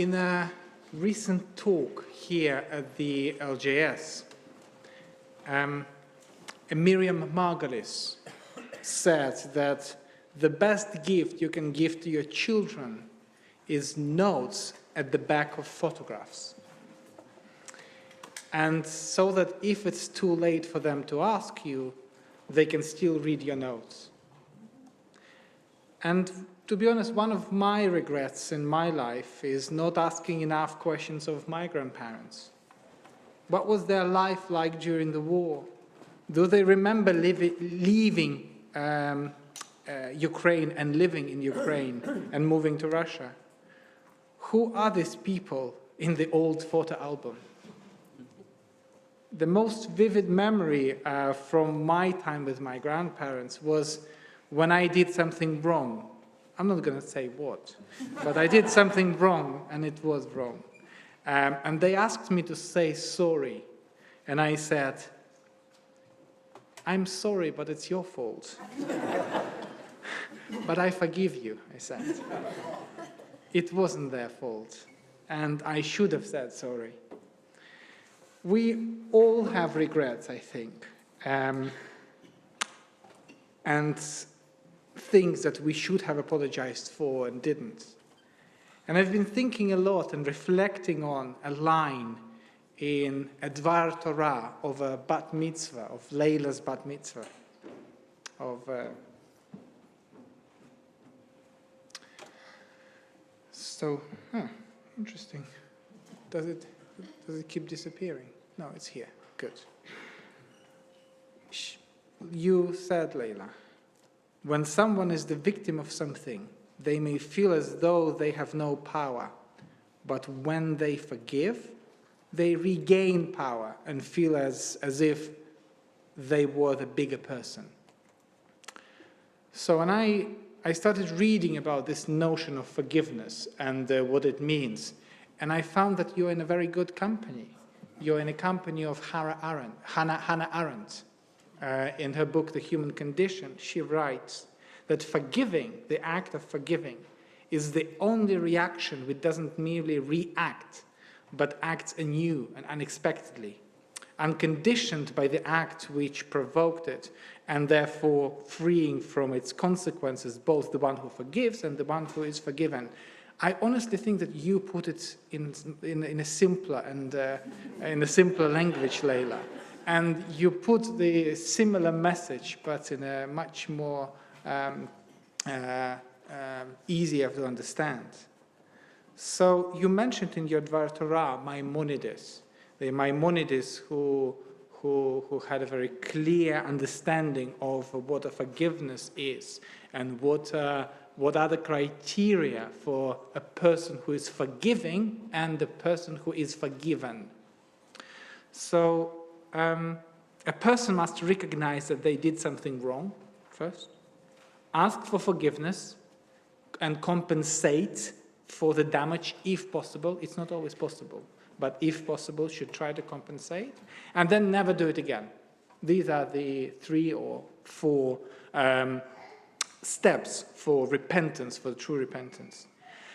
In a recent talk here at the LJS, Miriam Margolis said that the best gift you can give to your children is notes at the back of photographs. And so that if it's too late for them to ask you, they can still read your notes. And to be honest, one of my regrets in my life is not asking enough questions of my grandparents. What was their life like during the war? Do they remember leaving Ukraine and living in Ukraine and moving to Russia? Who are these people in the old photo album? The most vivid memory from my time with my grandparents was when I did something wrong. I'm not going to say what, but I did something wrong, and it was wrong. And they asked me to say sorry, and I said, "I'm sorry, but it's your fault." "But I forgive you," I said. It wasn't their fault, and I should have said sorry. We all have regrets, I think, and things that we should have apologized for and didn't. And I've been thinking a lot and reflecting on a line in a Dvar Torah of a bat mitzvah, of Layla's bat mitzvah, interesting. Does it keep disappearing? No, it's here. Good. You said, Layla, when someone is the victim of something, they may feel as though they have no power, but when they forgive, they regain power and feel as if they were the bigger person. So when I started reading about this notion of forgiveness and what it means, and I found that you're in a very good company. You're in a company of Hannah Arendt. In her book, The Human Condition, she writes that forgiving, the act of forgiving, is the only reaction which doesn't merely react, but acts anew and unexpectedly, unconditioned by the act which provoked it, and therefore freeing from its consequences both the one who forgives and the one who is forgiven. I honestly think that you put it in a simpler and in a simpler language, Layla. And you put the similar message, but in a much more easier to understand. So you mentioned in your Dvar Torah Maimonides, the Maimonides who had a very clear understanding of what a forgiveness is and what are the criteria for a person who is forgiving and a person who is forgiven. So a person must recognize that they did something wrong first, ask for forgiveness, and compensate for the damage if possible. It's not always possible, but if possible, should try to compensate, and then never do it again. These are the 3 or 4 steps for repentance, for true repentance.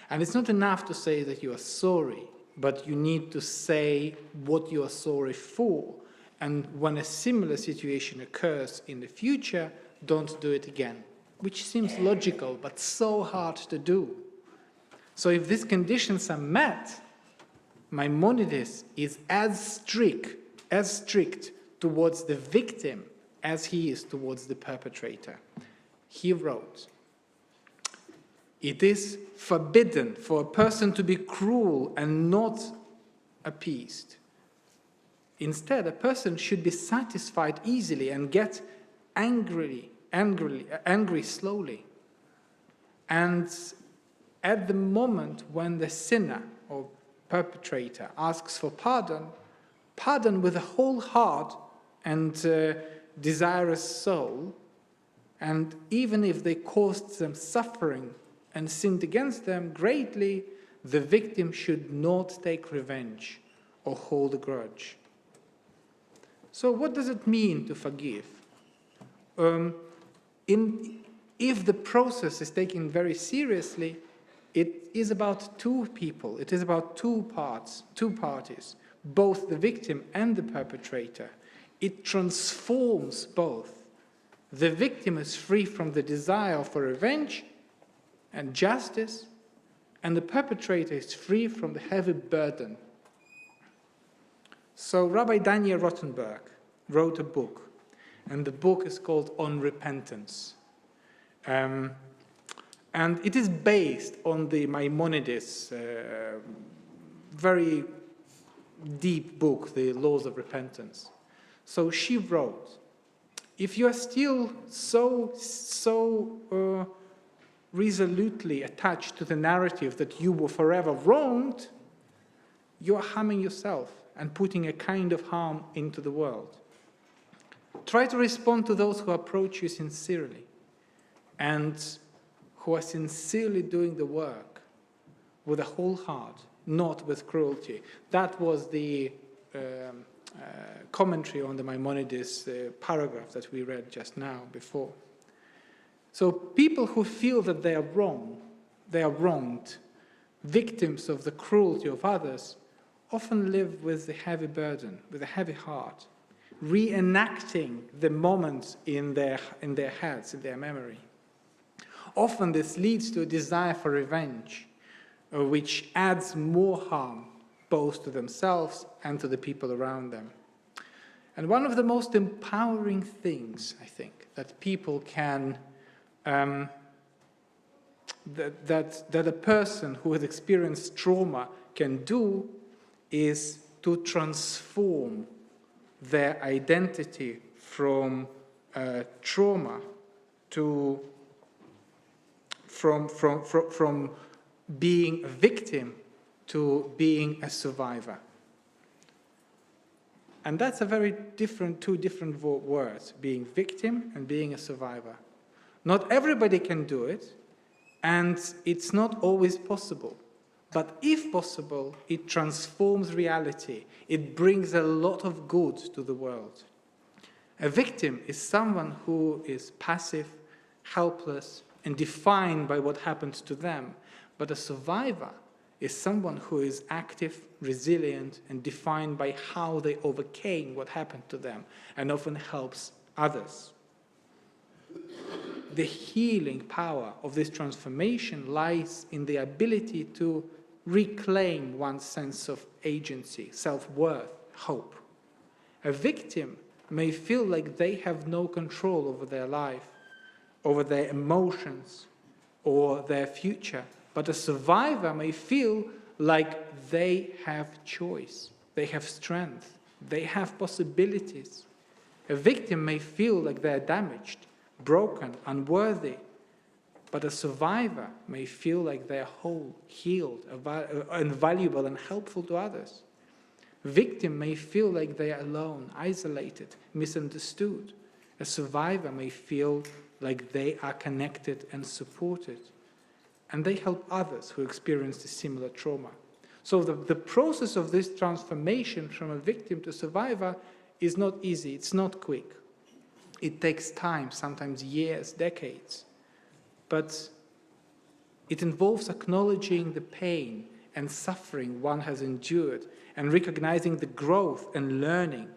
And it's not enough to say that you are sorry, but you need to say what you are sorry for. And when a similar situation occurs in the future, don't do it again, which seems logical, but so hard to do. So if these conditions are met, Maimonides is as strict towards the victim as he is towards the perpetrator. He wrote, "It is forbidden for a person to be cruel and not appeased. Instead, a person should be satisfied easily and get angry slowly. And at the moment when the sinner or perpetrator asks for pardon, pardon with a whole heart and desirous soul, and even if they caused them suffering and sinned against them greatly, the victim should not take revenge or hold a grudge." So what does it mean to forgive? If the process is taken very seriously, it is about two people, it is about two parties, both the victim and the perpetrator. It transforms both. The victim is free from the desire for revenge and justice, and the perpetrator is free from the heavy burden. So Rabbi Daniel Rothenberg wrote a book, and the book is called On Repentance. And it is based on the Maimonides' very deep book, The Laws of Repentance. So she wrote, if you are still so resolutely attached to the narrative that you were forever wronged, you are harming yourself and putting a kind of harm into the world. Try to respond to those who approach you sincerely and who are sincerely doing the work with a whole heart, not with cruelty. That was the commentary on the Maimonides paragraph that we read just now before. So people who feel that they are wronged, victims of the cruelty of others, often live with a heavy burden, with a heavy heart, reenacting the moments in their heads, in their memory. Often this leads to a desire for revenge, which adds more harm both to themselves and to the people around them. And one of the most empowering things, I think, that people can, that a person who has experienced trauma can do is to transform their identity from trauma to from being a victim to being a survivor. And that's a very different, two different words, being victim and being a survivor. Not everybody can do it, and it's not always possible. But if possible, it transforms reality. It brings a lot of good to the world. A victim is someone who is passive, helpless, and defined by what happens to them. But a survivor is someone who is active, resilient, and defined by how they overcame what happened to them, and often helps others. The healing power of this transformation lies in the ability to reclaim one's sense of agency, self-worth, hope. A victim may feel like they have no control over their life, over their emotions, or their future. But a survivor may feel like they have choice, they have strength, they have possibilities. A victim may feel like they're damaged, broken, unworthy. But a survivor may feel like they're whole, healed, and valuable and helpful to others. A victim may feel like they are alone, isolated, misunderstood. A survivor may feel like they are connected and supported. And they help others who experience a similar trauma. So the process of this transformation from a victim to survivor is not easy, it's not quick. It takes time, sometimes years, decades. But it involves acknowledging the pain and suffering one has endured and recognizing the growth and learning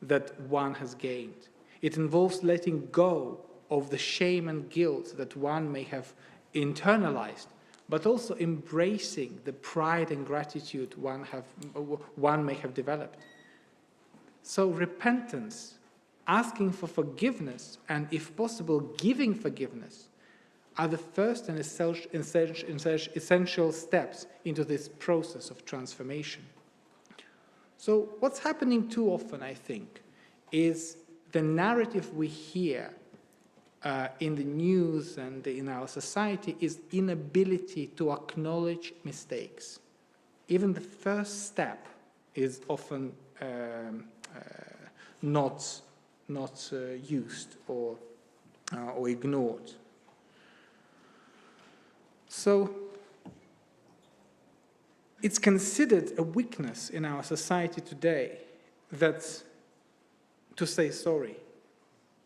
that one has gained. It involves letting go of the shame and guilt that one may have internalized, but also embracing the pride and gratitude one may have developed. So repentance, asking for forgiveness, and if possible, giving forgiveness, are the first and essential steps into this process of transformation. So what's happening too often, I think, is the narrative we hear in the news and in our society is inability to acknowledge mistakes. Even the first step is often not used or ignored. So it's considered a weakness in our society today that to say sorry.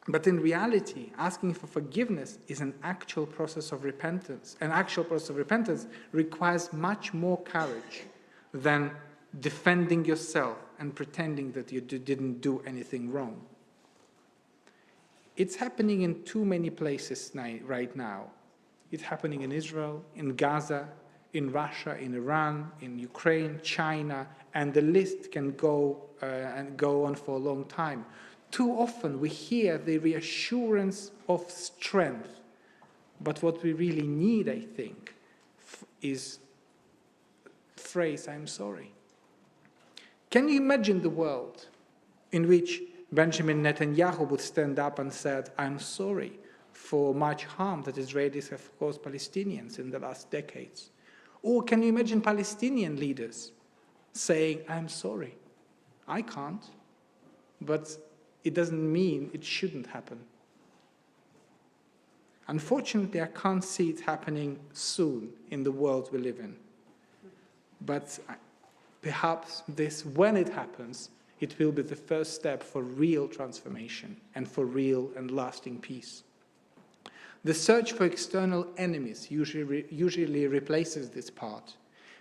But in reality, asking for forgiveness is an actual process of repentance. An actual process of repentance requires much more courage than defending yourself and pretending that you didn't do anything wrong. It's happening in too many places right now. It's happening in Israel, in Gaza, in Russia, in Iran, in Ukraine, China, and the list can go on for a long time. Too often we hear the reassurance of strength, but what we really need, I think, is the phrase, "I'm sorry." Can you imagine the world in which Benjamin Netanyahu would stand up and said, "I'm sorry for much harm that Israelis have caused Palestinians in the last decades"? Or can you imagine Palestinian leaders saying, "I'm sorry"? I can't, but it doesn't mean it shouldn't happen. Unfortunately, I can't see it happening soon in the world we live in. But perhaps when it happens, it will be the first step for real transformation and for real and lasting peace. The search for external enemies usually replaces this part.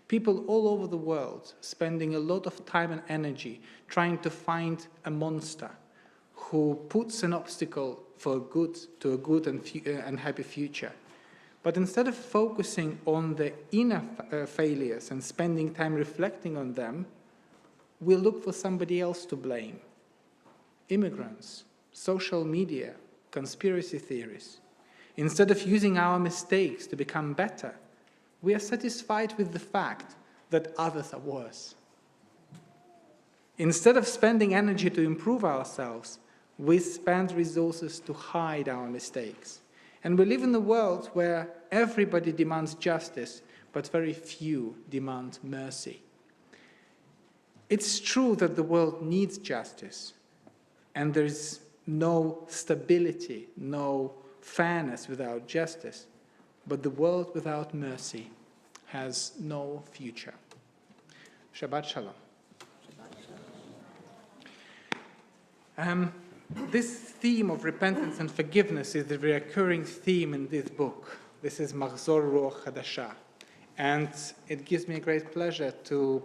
People all over the world spending a lot of time and energy trying to find a monster who puts an obstacle to a good and happy future. But instead of focusing on the inner failures and spending time reflecting on them, we look for somebody else to blame. Immigrants, social media, conspiracy theories. Instead of using our mistakes to become better, we are satisfied with the fact that others are worse. Instead of spending energy to improve ourselves, we spend resources to hide our mistakes. And we live in a world where everybody demands justice, but very few demand mercy. It's true that the world needs justice, and there's no stability, no fairness without justice, but the world without mercy has no future. Shabbat Shalom. This theme of repentance and forgiveness is the recurring theme in this book. This is Mahzor Ruach Hadasha. And it gives me a great pleasure to